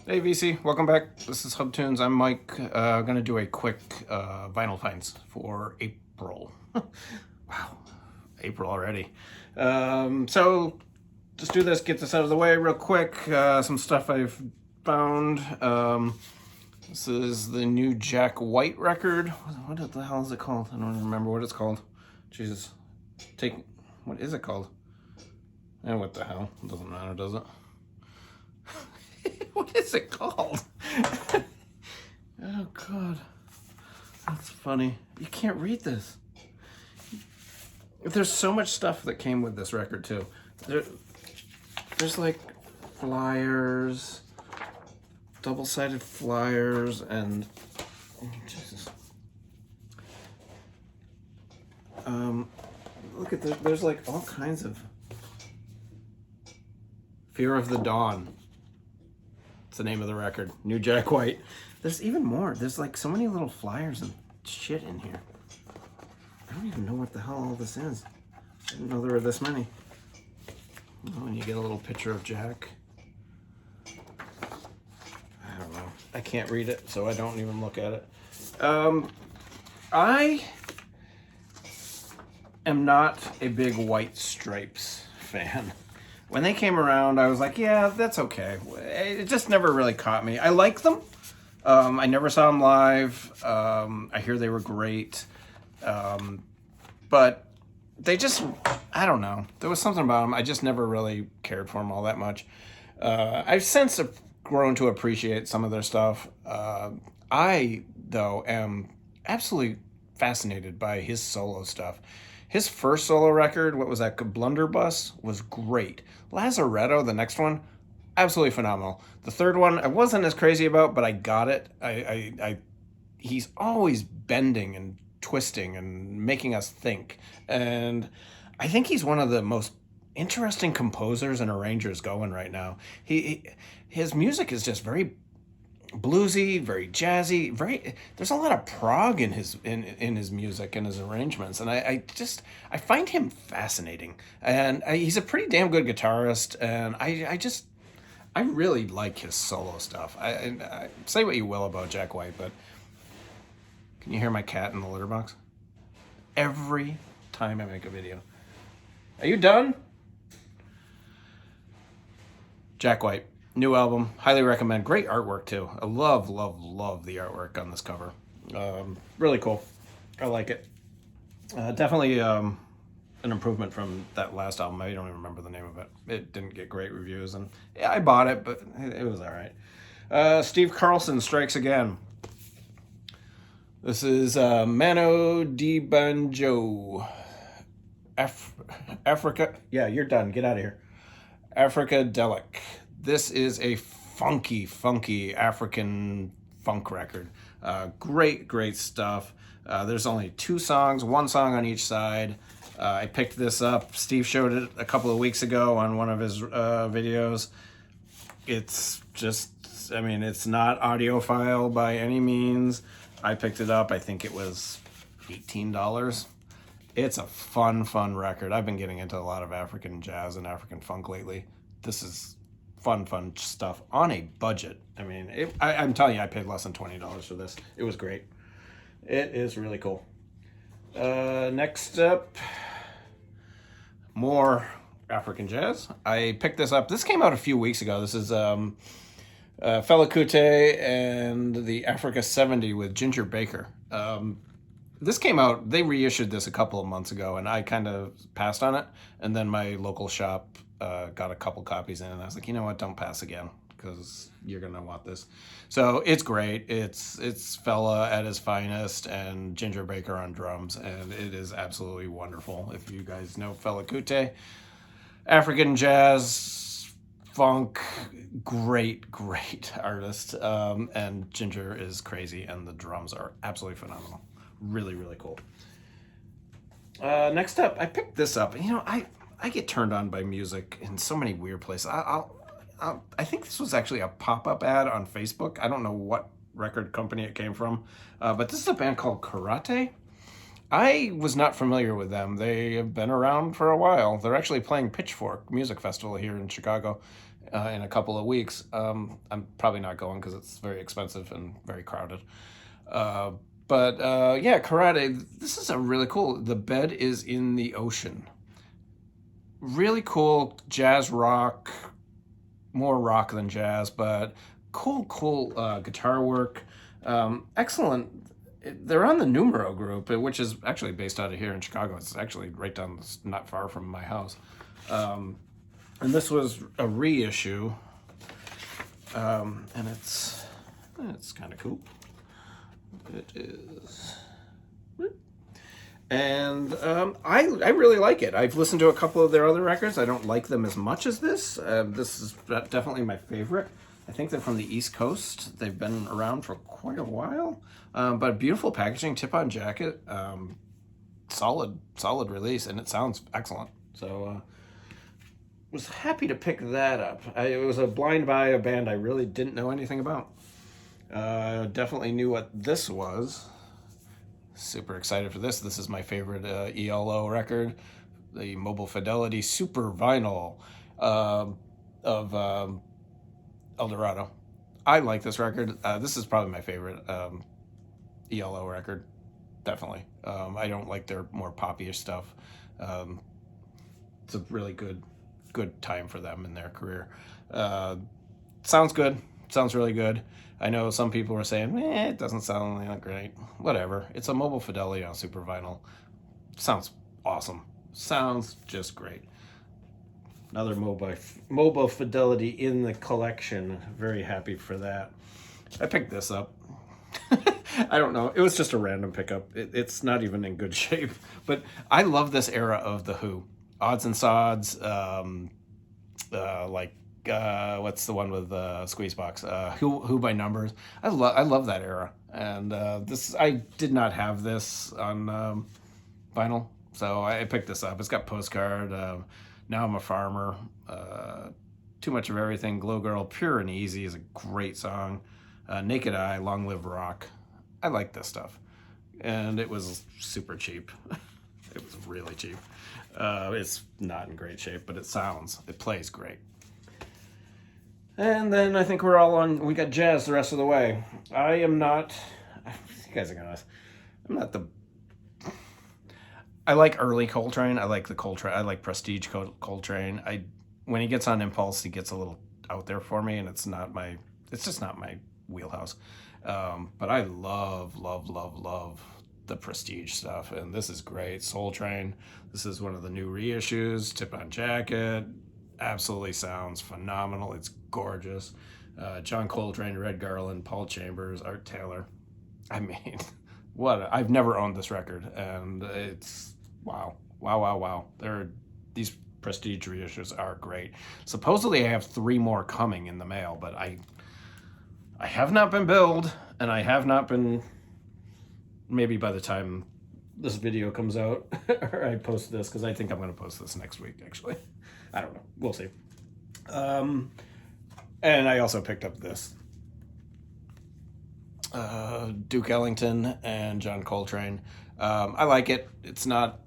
Hey VC, welcome back. This is Hub Tunes. I'm Mike. Gonna do a quick vinyl finds for April. Wow, April already. So just do this, get this out of the way real quick. Some stuff I've found. This is the new Jack White record. What the hell is it called? I don't remember what it's called. Jesus, what is it called? And what the hell? It doesn't matter, does it? What is it called? Oh God, that's funny. You can't read this. There's so much stuff that came with this record too. There's like flyers, double-sided flyers, and Jesus. Look at this. There's like all kinds of Fear of the Dawn. It's the name of the record. New Jack White. There's even more. There's like so many little flyers and shit in here. I don't even know what the hell all this is. I didn't know there were this many. Oh, and you get a little picture of Jack. I don't know. I can't read it, so I don't even look at it. I am not a big White Stripes fan. When they came around, I was like, yeah, that's okay. It just never really caught me. I like them. I never saw them live. I hear they were great. But they just, I don't know. There was something about them. I just never really cared for them all that much. I've since grown to appreciate some of their stuff. I, though, am absolutely fascinated by his solo stuff. His first solo record, what was that, Blunderbuss, was great. Lazaretto, the next one, absolutely phenomenal. The third one, I wasn't as crazy about, but I got it. He's always bending and twisting and making us think. And I think he's one of the most interesting composers and arrangers going right now. His music is just very bluesy, very jazzy, there's a lot of prog in his music and his arrangements, and I find him fascinating, and he's a pretty damn good guitarist, and I really like his solo stuff. I say what you will about Jack White, but can you hear my cat in the litter box? Every time I make a video. Are you done? Jack White. New album, highly recommend. Great artwork too. I love the artwork on this cover. Really cool. I like it. Definitely an improvement from that last album. I don't even remember the name of it. It didn't get great reviews, and yeah, I bought it, but it was all right. Steve Carlson strikes again. This is Mano Di Banjo. Africa. Yeah, you're done. Get out of here. Africadelic. This is a funky African funk record. Great stuff. There's only two songs, one song on each side. I picked this up. Steve showed it a couple of weeks ago on one of his videos. It's just, it's not audiophile by any means. I picked it up. I think it was $18. It's a fun record. I've been getting into a lot of African jazz and African funk lately. This is fun stuff on a budget. I'm telling you, I paid less than $20 for this. It was great. It is really cool. Next up, more African jazz. I picked this up. This came out a few weeks ago. This is Fela Kuti and the Africa 70 with Ginger Baker. This came out, they reissued this a couple of months ago, and I kind of passed on it. And then my local shop got a couple copies in, and I was like, you know what, don't pass again, because you're going to want this. So it's great. It's Fela at his finest and Ginger Baker on drums, and it is absolutely wonderful. If you guys know Fela Kuti, African jazz, funk, great artist. And Ginger is crazy, and the drums are absolutely phenomenal. Really cool. Next up, I picked this up. I get turned on by music in so many weird places. I think this was actually a pop-up ad on Facebook. I don't know what record company it came from, but this is a band called Karate. I was not familiar with them. They have been around for a while. They're actually playing Pitchfork Music Festival here in Chicago. in a couple of weeks. I'm probably not going because it's very expensive and very crowded. But yeah, Karate, this is a really cool. The bed is in the ocean. Really cool jazz rock, more rock than jazz, but cool guitar work. Excellent. They're on the Numero group, which is actually based out of here in Chicago. It's actually right down, not far from my house. And this was a reissue, and it's kind of cool. It is. And I really like it. I've listened to a couple of their other records. I don't like them as much as this. This is definitely my favorite. I think they're from the East Coast. They've been around for quite a while. But beautiful packaging, tip-on jacket, solid release, and it sounds excellent. So was happy to pick that up. It was a blind buy, a band I really didn't know anything about. Definitely knew what this was. Super excited for this. This is my favorite ELO record, the Mobile Fidelity Super Vinyl of El Dorado. I like this record. This is probably my favorite ELO record, definitely. I don't like their more poppy-ish stuff. It's a really good time for them in their career. Sounds good. Sounds really good. I know some people were saying, it doesn't sound that great. Whatever. It's a Mobile Fidelity on Super Vinyl. Sounds awesome. Sounds just great. Another Mobile Fidelity in the collection. Very happy for that. I picked this up. I don't know. It was just a random pickup. It's not even in good shape. But I love this era of The Who. Odds and Sods, what's the one with Squeezebox? Who by Numbers. I love that era, and I did not have this on vinyl, so I picked this up. It's got Postcard, Now I'm a Farmer, Too Much of Everything, Glow Girl, Pure and Easy is a great song. Naked Eye, Long Live Rock. I like this stuff, and it was super cheap. It was really cheap. It's not in great shape, but it plays great. And then I think we're all on, we got jazz the rest of the way. You guys are gonna, I'm not the, I like early Coltrane. I like the Coltrane. I like Prestige Coltrane. When he gets on Impulse, he gets a little out there for me, and it's just not my wheelhouse. But I love the Prestige stuff, and this is great. Soul Train. This is one of the new reissues. Tip-on jacket. Absolutely sounds phenomenal. It's gorgeous. John Coltrane, Red Garland, Paul Chambers, Art Taylor. I mean, I've never owned this record, and it's wow. These Prestige reissues are great. Supposedly I have 3 more coming in the mail, but I have not been billed, and I have not been, maybe by the time this video comes out, or I post this, because I think I'm going to post this next week, actually. I don't know. We'll see. And I also picked up this. Duke Ellington and John Coltrane. I like it. It's not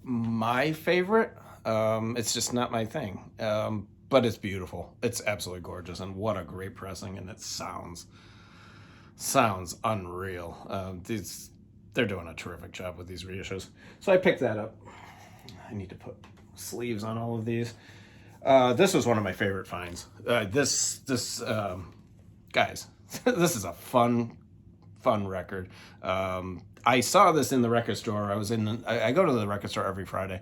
my favorite. It's just not my thing. But it's beautiful. It's absolutely gorgeous, and what a great pressing, and it sounds unreal. They're doing a terrific job with these reissues. So I picked that up. I need to put sleeves on all of these. This was one of my favorite finds. Guys, this is a fun record. I saw this in the record store. I go to the record store every Friday,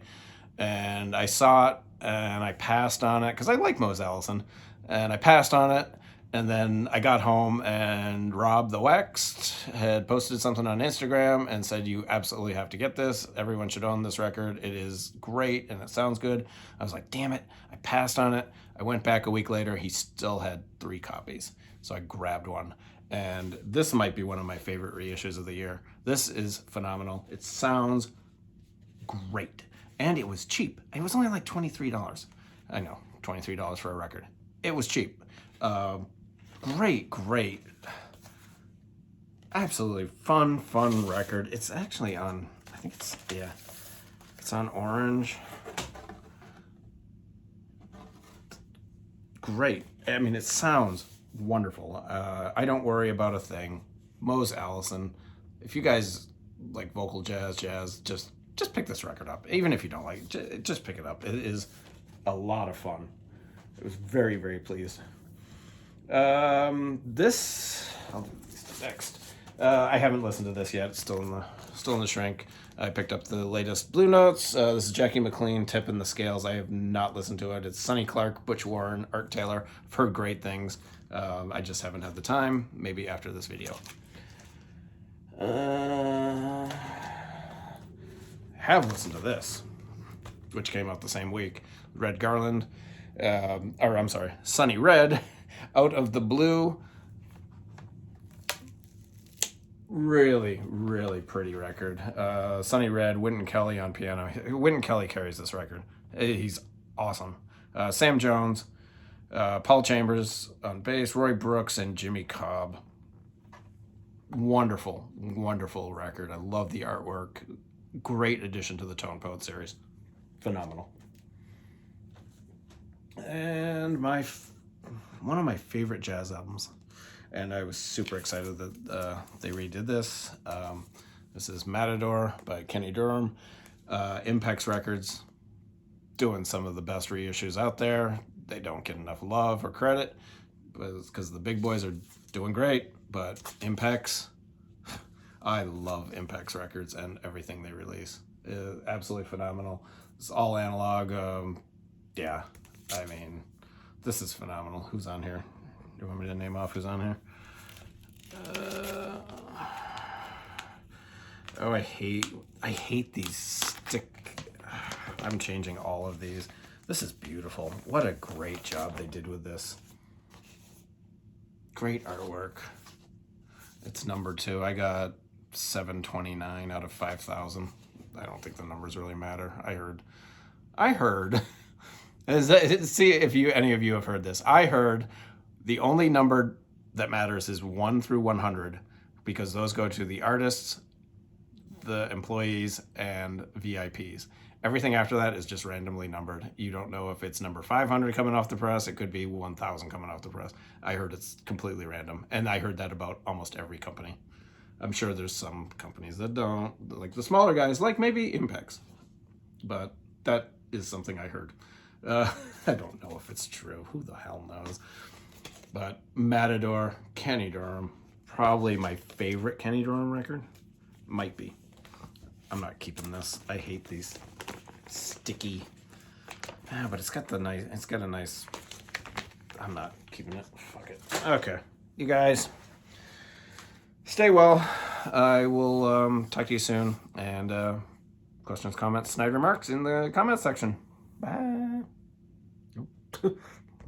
and I saw it, and I passed on it because I like Mose Allison, and I passed on it. And then I got home, and Rob the Waxed had posted something on Instagram and said, you absolutely have to get this. Everyone should own this record. It is great, and it sounds good. I was like, damn it. I passed on it. I went back a week later. He still had 3 copies. So I grabbed one. And this might be one of my favorite reissues of the year. This is phenomenal. It sounds great. And it was cheap. It was only like $23. I know, $23 for a record. It was cheap. Great. Absolutely fun record. It's actually on, I think it's on Orange. great. I mean, it sounds wonderful. I don't worry about a thing. Mose Allison. If you guys like vocal jazz, just pick this record up. Even if you don't like it, just pick it up. It is a lot of fun. I was very, very pleased. This I'll do this next. I haven't listened to this yet. It's still in the shrink. I picked up the latest Blue Notes. This is Jackie McLean, Tipping the Scales. I have not listened to it. It's Sonny Clark, Butch Warren, Art Taylor. I've heard great things. I just haven't had the time. Maybe after this video. Have listened to this, which came out the same week. Red Garland, Sunny Red, Out of the Blue. Really, really pretty record. Sunny Red, Wynton Kelly on piano. Wynton Kelly carries this record. He's awesome. Sam Jones, Paul Chambers on bass, Roy Brooks, and Jimmy Cobb. Wonderful, wonderful record. I love the artwork. Great addition to the Tone Poet series. Phenomenal. And one of my favorite jazz albums. And I was super excited that they redid this. This is Matador by Kenny Durham. Impex Records, doing some of the best reissues out there. They don't get enough love or credit because the big boys are doing great. But Impex, I love Impex Records and everything they release. Absolutely phenomenal. It's all analog. Yeah, I mean, this is phenomenal. Who's on here? Do you want me to name off who's on here? I hate these stick. I'm changing all of these. This is beautiful. What a great job they did with this. Great artwork. It's number 2. I got 729 out of 5,000. I don't think the numbers really matter. I heard. See if any of you have heard this. I heard the only number that matters is 1 through 100 because those go to the artists, the employees, and VIPs. Everything after that is just randomly numbered. You don't know if it's number 500 coming off the press. It could be 1,000 coming off the press. I heard it's completely random. And I heard that about almost every company. I'm sure there's some companies that don't, like the smaller guys, like maybe Impex. But that is something I heard. I don't know if it's true. Who the hell knows? But Matador, Kenny Durham, probably my favorite Kenny Durham record. Might be. I'm not keeping this. I hate these sticky. But it's got a nice, I'm not keeping it. Fuck it. Okay. You guys, stay well. I will talk to you soon. And questions, comments, snide remarks in the comments section. Bye. Nope.